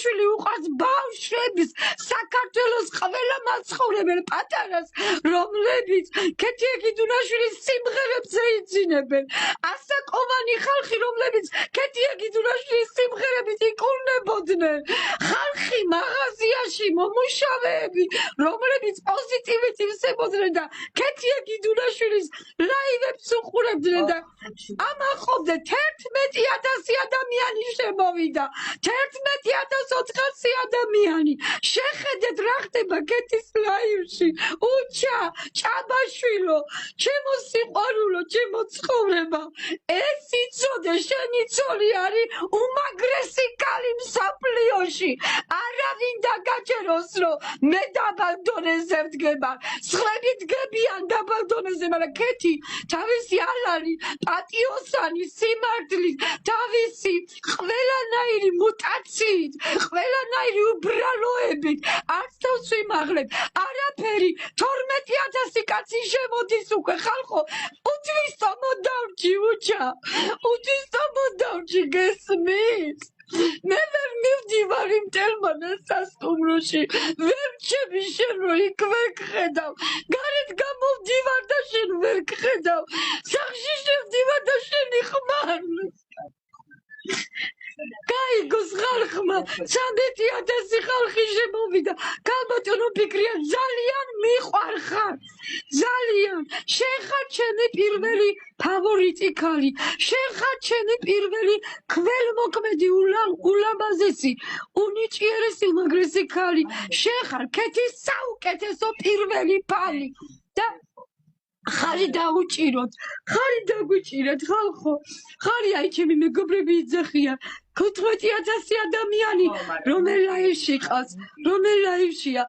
შვილი უყავს ბავშვების საქართველოს ყველა მაცხოვრებელ პატარას, რომლებიც ქეთია გიდუნაშვილის სიმღერებს ეიძინებენ. ასაკოვანი ხალხი, რომლებიც ქეთია გიდუნაშვილის სიმღერებით იკურნებოდნენ. ხალხი მაღაზიაში მომუშავეები, რომლებიც პოზიტივით ივსებოდნენ და ქეთია გიდუნაშვილის ლაივებს უყურებდნენ და ამაყობდნენ 11,000 ადამიანი შემოვიდა. 11,400 ადამიანი. შეხედეთ რა ხდება ქეთის ლაივში. უჩა, ჭაბაშვილო, ჩემო სიყვარულო, ჩემო ცხოვრება. ეს იცოდე, შენი ცოლი არის უმაგრესი კალი მსოფლიოში. არავინ დაგაჭეროს, რომ მე დაბალ დონეზე ვდგება. სხვები დგებიან დაბალ დონეზე, მაგრამ ქეთი თავისი ალალი, პატიოსანი, სიმართლით, თავისი ყველანაირი მუტაციით, ყველანაირი უბრალოებით, არც თავს ვიმაღლებ. არაფერი, 12,000 კაცი შემოდის უკვე ხალხო. უთვისტო მოდავრჩი, უჩა, უთვისტო მოდავრჩი, გესმის? მე ვერ მივდივარ იმ თელმანა სასტუმროში, ვერ ჩემი შენ რო იქ ვერ გხედავ, გარეთ გამოვდივარ და შენ ვერ გხედავ, სახლში შევდივარ და შენი ხმარ. გაიგოს ხალხმა, 13,000 ხალხი შემოვიდა. ქალბატონო ფიქრია, ძალიან მიყვარხარ, ძალიან. შენ ხარ ჩემი პირველი ფავორიტი ქალი, შენ ხარ ჩემი პირველი ქველმოქმედი ულამაზესი, უნიჭიერესი, უმაგრესი ქალი. შენ ხარ ქეთის საუკეთესო პირველი ფალი და ხარი დაუჭიროთ, ხარი დაგვიჭირეთ ხალხო. ხარი აი ჩემი მეგობრები იძახიან. 15,000 ადამიანი რომელ ლაივში ყავს, რომელ ლაივშია.